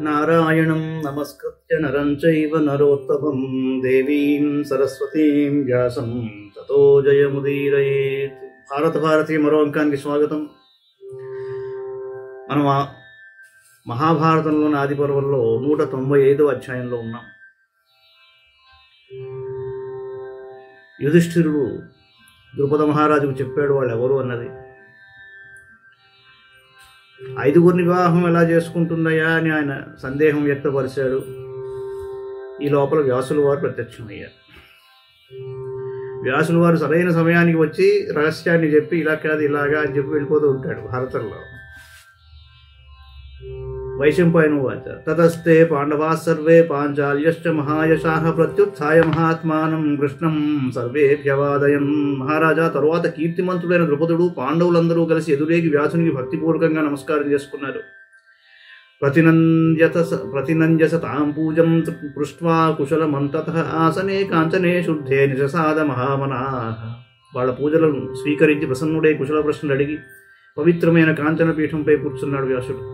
నారాయణం నమస్కృత్య నరం చైవ నరోత్తమం దేవీం సరస్వతీం వ్యాసం తతో జయముదీరయేత్. భారతీ మరో అంకానికి స్వాగతం. మనం మహాభారతంలోని ఆది పర్వంలో 195వ అధ్యాయంలో ఉన్నాం. యుధిష్ఠిరుడు ద్రుపద మహారాజుకు చెప్పాడు వాళ్ళు ఎవరు అన్నది. 5గురిని వివాహం ఎలా చేసుకుంటుందయ్యా అని ఆయన సందేహం వ్యక్తపరిచాడు. ఈ లోపల వ్యాసుల వారు ప్రత్యక్షమయ్యారు. వ్యాసుల వారు సరైన సమయానికి వచ్చి రహస్యాన్ని చెప్పి ఇలా కాదు ఇలాగా అని చెప్పి వెళ్ళిపోతూ ఉంటాడు భారతంలో. వైశంపాయన వాచ తతస్తే పాండవా సర్వే పాంచాల్యశ్చ మహాయశాః ప్రత్యుత్థాయ మహాత్మానం కృష్ణం సర్వేభ్యవాదయన్. మహారాజా, తరువాత కీర్తిమంతుడైన ద్రుపదుడు పాండవులందరూ కలిసి ఎదురేగి వ్యాసునికి భక్తిపూర్వకంగా నమస్కారం చేసుకున్నారు. ప్రతినంజస తాం పూజం పృష్ట్వా కుశలమంతతః ఆసనే కాంచనే శుద్ధే నిశసాద మహామనాః. వాళ్ళ పూజలను స్వీకరించి ప్రసన్నుడై కుశల ప్రశ్నలు అడిగి పవిత్రమైన కాంచన పీఠంపై కూర్చున్నాడు వ్యాసుడు.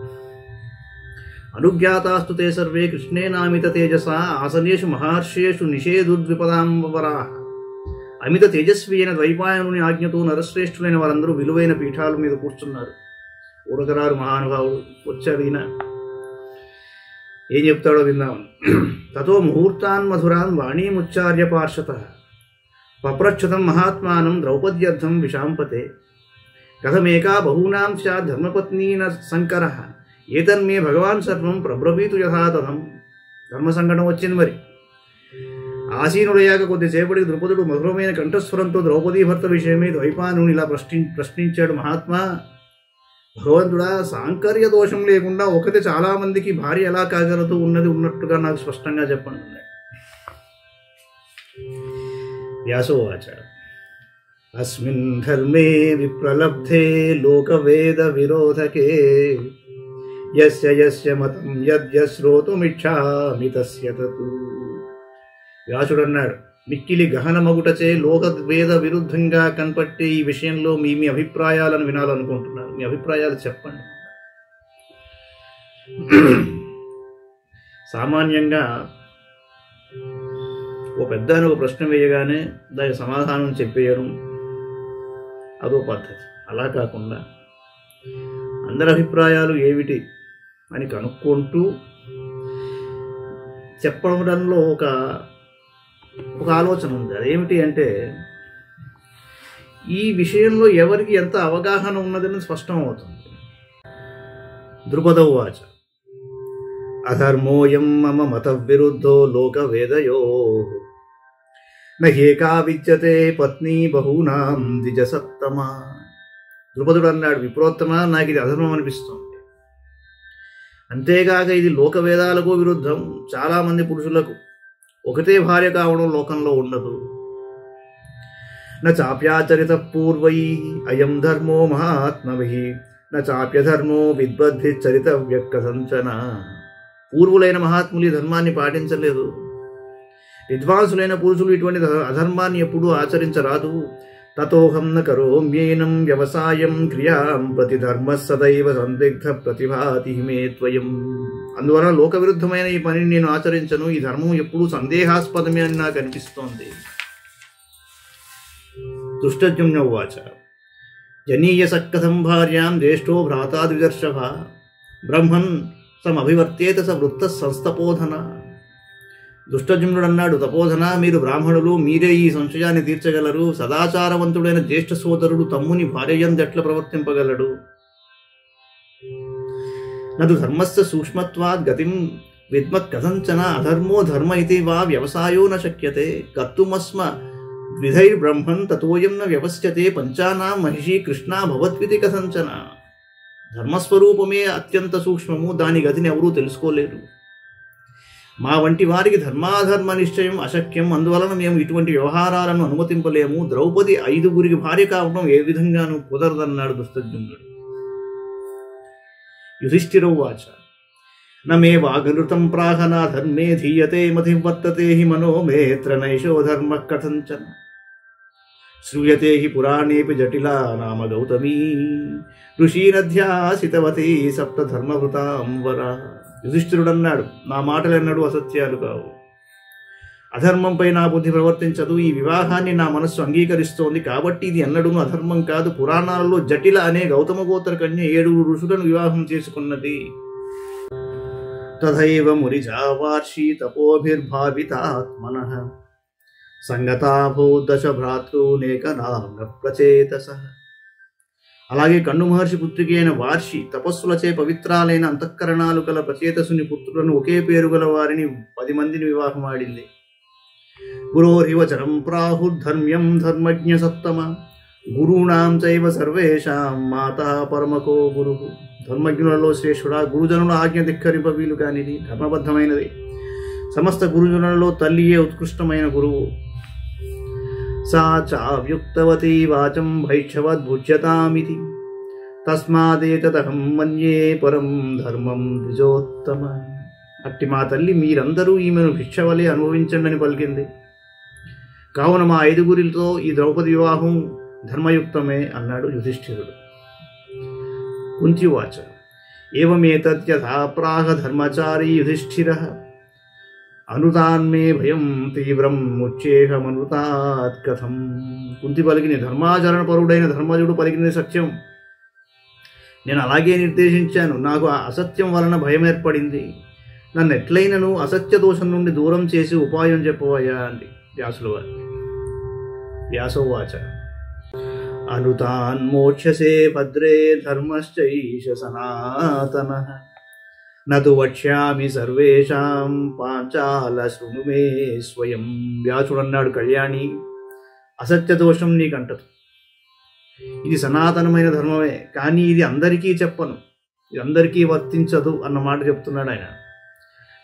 అనుజ్ఞాతాస్తు తే సర్వే కృష్ణేనామిత తేజసా ఆసనేషు మహర్షేషు నిషేధుద్విపదాంబరాః. అమిత తేజస్వి అయిన ద్వైపాయనుని ఆజ్ఞతో నరశ్రేష్ఠులైన వారందరూ విలువైన పీఠాల మీద కూర్చున్నారు. ఊరకరారు మహానుభావుడు వచ్చాడు. ఈయన ఏం చెప్తాడో విందామని. తతో ముహూర్తాన్ మధురాన్ వాణీముచ్చార్య పార్షతః పప్రచ్యుతం మహాత్మానం ద్రౌపద్యర్థం విశాంపతే కథమేకా బహూనాం స్యాద్ ధర్మపత్నీన శంకరః ఏతన్మే భగవాన్ సర్వం ప్రబ్రవీతు యథాతథం. ధర్మ సంకటం వచ్చింది. మరి ఆసీనుడయ్యాక కొద్దిసేపటికి ద్రుపదుడు మధురమైన కంఠస్వరంతో ద్రౌపదీ భర్త విషయమే ద్వైపాయనుని ఇలా ప్రశ్నించాడు. మహాత్మా, భగవంతుడా, సాంకర్య దోషం లేకుండా ఒకటి చాలా మందికి భార్య ఎలా కాగలదు? ఉన్నది ఉన్నట్టుగా నాకు స్పష్టంగా చెప్పండి. వ్యాసోవాచ అస్మిన్ ధర్మే విప్రలబ్ధే లోకవేద విరోధకే యస్య యస్య మతం యద్య శ్రోతుమిచ్ఛామి తస్య తతు. వ్యాసుడు అన్నాడు, మిక్కిలి గహన మగుటచే లోకవేద విరుద్ధంగా కనపట్టే ఈ విషయంలో మీ అభిప్రాయాలను వినాలనుకుంటున్నాను. మీ అభిప్రాయాలు చెప్పండి. సామాన్యంగా ఓ పెద్ద ఒక ప్రశ్న వేయగానే దానికి సమాధానం చెప్పేయడం అదో పద్ధతి. అలా కాకుండా అందరి అభిప్రాయాలు ఏమిటి అని కనుక్కుంటూ చెప్పడంలో ఒక ఆలోచన ఉంది. అదేమిటి అంటే, ఈ విషయంలో ఎవరికి ఎంత అవగాహన ఉన్నదని స్పష్టం అవుతుంది. ద్రుపద ఉవాచ అధర్మోయం మమ మత విరుద్ధో లోకవేదయోః నహ్యేకా విద్యతే పత్ని బహూనాం ద్విజసత్తమా. ద్రుపదుడు అన్నాడు, విప్రోత్తమా, నాకు ఇది అధర్మం అనిపిస్తుంది. అంతేగాక ఇది లోకవేదాలకు విరుద్ధం. చాలామంది పురుషులకు ఒకటే భార్య కావడం లోకంలో ఉండదు. నాప్యాచరిత పూర్వై అయం ధర్మో మహాత్మభిః నాప్యధర్మో విద్వద్భి చరితవ్య కథంచన. పూర్వులైన మహాత్ములు ఈ ధర్మాన్ని పాటించలేదు. విద్వాంసులైన పురుషులు ఇటువంటి అధర్మాన్ని ఎప్పుడూ ఆచరించరాదు. తతోహం న కరోమ్యేనం వ్యవసాయం క్రియాం ప్రతి ధర్మ సదైవ సందిగ్ధ ప్రతిభాతి మే త్వయం. అందువలన లోక విరుద్ధమైన ఈ పనిని నేను ఆచరించను. ఈ ధర్మం ఎప్పుడూ సందేహాస్పదమే అని నాకు అనిపిస్తోంది. దుష్టజుమ్న ఉవాచ జనీయసక్కథం భార్యాం జ్యేష్ఠో భ్రాతా ద్విదర్శభ బ్రహ్మన్ సమభివర్తేత స వృత్త సంస్థపోధన. దుష్టజుమ్నుడు అన్నాడు, తపోధన, మీరు బ్రాహ్మణులు, మీరే ఈ సంశయాన్ని తీర్చగలరు. సదాచారవంతుడైన జ్యేష్ఠ సోదరుడు తమ్ముని భార్యయందు ఎట్లా ప్రవర్తింపగలడు? నదు ధర్మస్య సూక్ష్మత్వాద్ గతిం విద్మత్ కథంచన అధర్మో ధర్మ ఇది వా వ్యవసాయో న శక్యతే కర్తుమస్మ ద్విధైర్బ్రహ్మన్ తతోయం న వ్యవస్యతే పంచానాం మహిషీ కృష్ణా భవద్వితి కథంచన. ధర్మస్వరూపమే అత్యంత సూక్ష్మము, దాని గతిని ఎవరూ తెలుసుకోలేరు. మా వంటి వారికి ధర్మాధర్మ నిశ్చయం అశక్యం, అందువలన మేము ఇటువంటి వ్యవహారాలను అనుమతింపలేము. ద్రౌపది 5గురికి భార్య కావడం ఏ విధంగానూ కుదరదన్నాడు ధృష్టద్యుమ్నుడు. యుధిష్ఠిరోవాచ నమే వాగనృతం ప్రాహనా ధర్మే ధీయతే మతివర్తతే హి మనో మేత్ర నైషో ధర్మ కథంచన శ్రూయతే హి పురాణేపి జటిలా నామ గౌతమీ ఋషీనధ్యాసితవతి సప్తధర్మవృతాంబర. యుధిష్ఠిరుడన్నాడు, నా మాటలెన్నడూ అసత్యాలు కావు. అధర్మంపై నా బుద్ధి ప్రవర్తించదు. ఈ వివాహాన్ని నా మనస్సు అంగీకరిస్తోంది కాబట్టి ఇది ఎన్నడూ అధర్మం కాదు. పురాణాలలో జటిల అనే గౌతమ గోత్ర కన్య 7 ఋషులను వివాహం చేసుకున్నది. తథైవ మురిజా వార్షి తపోభిర్భావితాత్మనః సంగతాభో దశ భ్రాతృనేకనామ ప్రచేతసః. అలాగే కన్ను మహర్షి పుత్రిక అయిన వార్షి తపస్సులచే పవిత్రాలైన అంతఃకరణాలు గల ప్రచేతసుని పుత్రులను ఒకే పేరు గల వారిని 10 మందిని వివాహమాడింది. గురోరివచనం ప్రాహుర్ధర్మ్యం ధర్మజ్ఞ సత్తమ గురూణాం చైవ సర్వేషాం మాతా పరమకో గురు. ధర్మజ్ఞులలో శ్రేష్ఠుడా, గురుజనుల ఆజ్ఞ ధిక్కరింప వీలు కానిది, ధర్మబద్ధమైనది. సమస్త గురుజనులలో తల్లియే ఉత్కృష్టమైన గురువు. సా చావ్యుక్తవతీ వాచం భైక్షవద్భుజ్యతామితి తస్మాదేతదహం మన్యే పరం ధర్మం ద్విజోత్తమ. అట్టి మా తల్లి మీరందరూ ఈమెను భిక్షవలే అనుభవించండి అని పలికింది. కావున మా 5గురితో ఈ ద్రౌపది వివాహం ధర్మయుక్తమే అన్నాడు యుధిష్ఠిరుడు. కుంతివాచ ఏవమేతద్యథా ప్రాహ ధర్మచారీ యుధిష్ఠిరః అనుతాన్మే భయం తీవ్రం ముచ్చేహమనుతాత్ కథం. కుంతి పలికిన ధర్మాచరణ పరుడైన ధర్మజుడు పలికినది సత్యం. నేను అలాగే నిర్దేశించాను. నాకు ఆ అసత్యం వలన భయం ఏర్పడింది. నన్ను ఎట్లయినను అసత్య దోషం నుండి దూరం చేసి ఉపాయం చెప్పవయ్యా అంది వ్యాసులు వారు. వ్యాసోవాచ అనుతాన్మోక్షసే భద్రే ధర్మశ్చైష సనాతనః నతు వక్ష్యామి సర్వేషాం పాంచాల శృణు మే స్వయం. వ్యాసుడన్నాడు, కళ్యాణి, అసత్య దోషం నీకంటదు. ఇది సనాతనమైన ధర్మమే, కానీ ఇది అందరికీ చెప్పను, ఇది అందరికీ వర్తించదు అన్న మాట చెప్తున్నాడు ఆయన.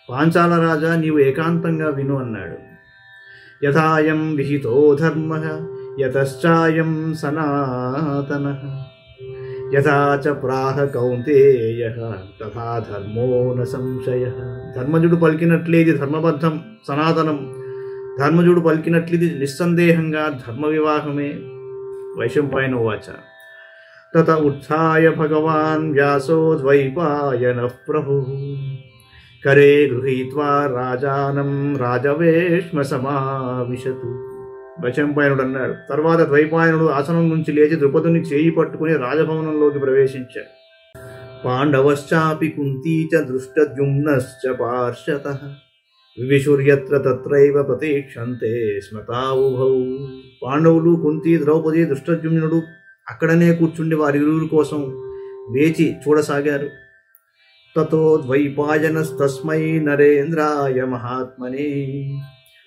పాంచాల రాజా, నీవు ఏకాంతంగా విను అన్నాడు. యథాయం విహితో ధర్మః యతశ్చాయం సనాతనః యథా చ ప్రాహ కౌంతేయః తథా ధర్మో న సంశయః. ధర్మజుడు పలికినట్లే ఇది ధర్మబద్ధం, సనాతనం. ధర్మజుడు పలికినట్లిది నిస్సందేహంగా ధర్మ వివాహమే. వైశంపాయనోవాచ తత ఉత్థాయ భగవాన్ వ్యాసో ద్వైపాయనః ప్రభుః కరే గృహీత్వా రాజానం రాజవేష్మ సమావిశతు. వైశంపాయనుడు అన్నాడు, తర్వాత ద్వైపాయనుడు ఆసనం నుంచి లేచి ద్రుపదుని చేయి పట్టుకుని రాజభవనంలోకి ప్రవేశించాడు. పాండవశ్చాపి కుంతీ చ దృష్టద్యుమ్నశ్చ పార్శ్వతః వివిశుర్యత్ర తత్రైవ ప్రతీక్షంతే స్మతావుభౌ. పాండవులు, కుంతి, ద్రౌపది, దృష్టద్యుమ్నుడు అక్కడనే కూర్చుండి వారిరువురి కోసం వేచి చూడసాగారు. తతో ద్వైపాయనస్తస్మై నరేంద్రాయ మహాత్మనే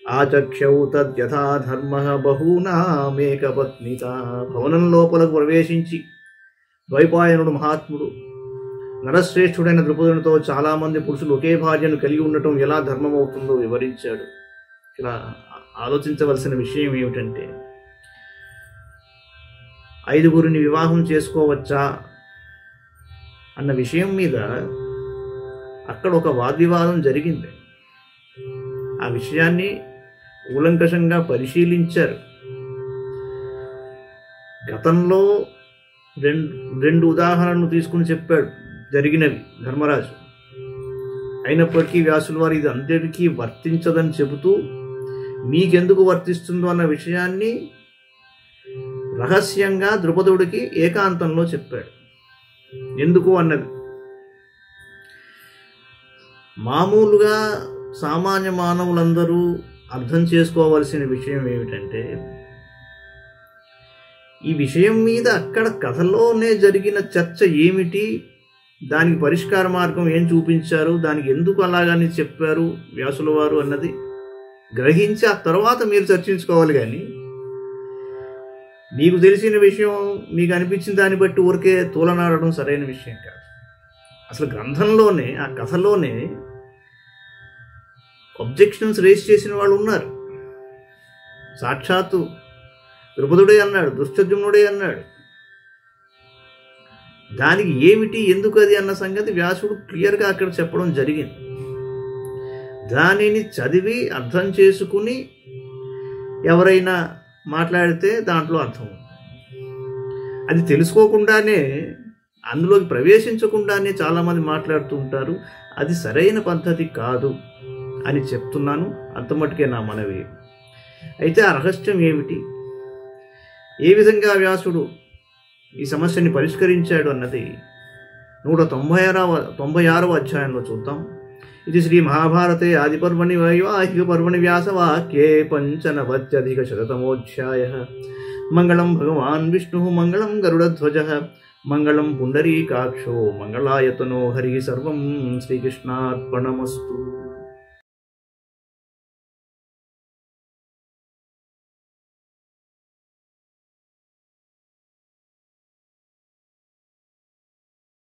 ఆచక్షౌ తద్యథా ధర్మః బహూనామేకపత్నితా. భవనం లోపలకు ప్రవేశించి ద్వైపాయనుడు మహాత్ముడు నరశ్రేష్ఠుడైన ద్రుపదునితో చాలామంది పురుషులు ఒకే భార్యను కలిగి ఉండటం ఎలా ధర్మమవుతుందో వివరించాడు. ఇలా ఆలోచించవలసిన విషయం ఏమిటంటే, 5గురిని వివాహం చేసుకోవచ్చా అన్న విషయం మీద అక్కడ ఒక వాగ్వివాదం జరిగింది. ఆ విషయాన్ని కూలంకషంగా పరిశీలించారు. గతంలో రెండు ఉదాహరణలు తీసుకుని చెప్పాడు జరిగినవి ధర్మరాజు. అయినప్పటికీ వ్యాసుల వారు ఇది అందరికీ వర్తించదని చెబుతూ మీకెందుకు వర్తిస్తుందో అన్న విషయాన్ని రహస్యంగా ద్రుపదుడికి ఏకాంతంలో చెప్పాడు. ఎందుకు అన్నది మామూలుగా సామాన్య మానవులందరూ అర్థం చేసుకోవాల్సిన విషయం ఏమిటంటే, ఈ విషయం మీద అక్కడ కథలోనే జరిగిన చర్చ ఏమిటి, దానికి పరిష్కార మార్గం ఏం చూపించారు, దానికి ఎందుకు అలాగని చెప్పారు వ్యాసుల వారు అన్నది గ్రహించి ఆ తర్వాత మీరు చర్చించుకోవాలి. కానీ మీకు తెలిసిన విషయం మీకు అనిపించిన దాన్ని బట్టి ఊరికే తూలనాడడం సరైన విషయం కాదు. అసలు గ్రంథంలోనే, ఆ కథలోనే అబ్జెక్షన్స్ రేస్ చేసిన వాళ్ళు ఉన్నారు. సాక్షాత్తు ద్రుపదుడే అన్నాడు, దుష్టజుమ్నుడే అన్నాడు. దానికి ఏమిటి, ఎందుకు అది అన్న సంగతి వ్యాసుడు క్లియర్గా అక్కడ చెప్పడం జరిగింది. దానిని చదివి అర్థం చేసుకుని ఎవరైనా మాట్లాడితే దాంట్లో అర్థం ఉంది. అది తెలుసుకోకుండానే, అందులోకి ప్రవేశించకుండానే చాలామంది మాట్లాడుతూ ఉంటారు. అది సరైన పద్ధతి కాదు అని చెప్తున్నాను. అంతమట్టుకే నా మనవి. అయితే ఆ రహస్యం ఏమిటి, ఏ విధంగా వ్యాసుడు ఈ సమస్యని పరిష్కరించాడు అన్నది 196వ అధ్యాయంలో చూద్దాం. ఇది శ్రీ మహాభారతే ఆదిపర్వణి వైవాహిక పర్వణి వ్యాసవాక్యే 95-శతమోధ్యాయః. మంగళం భగవాన్ విష్ణుః మంగళం గరుడధ్వజః మంగళం పుండరీకాక్షో మంగళాయతనో హరి. సర్వం శ్రీకృష్ణార్పణమస్తు.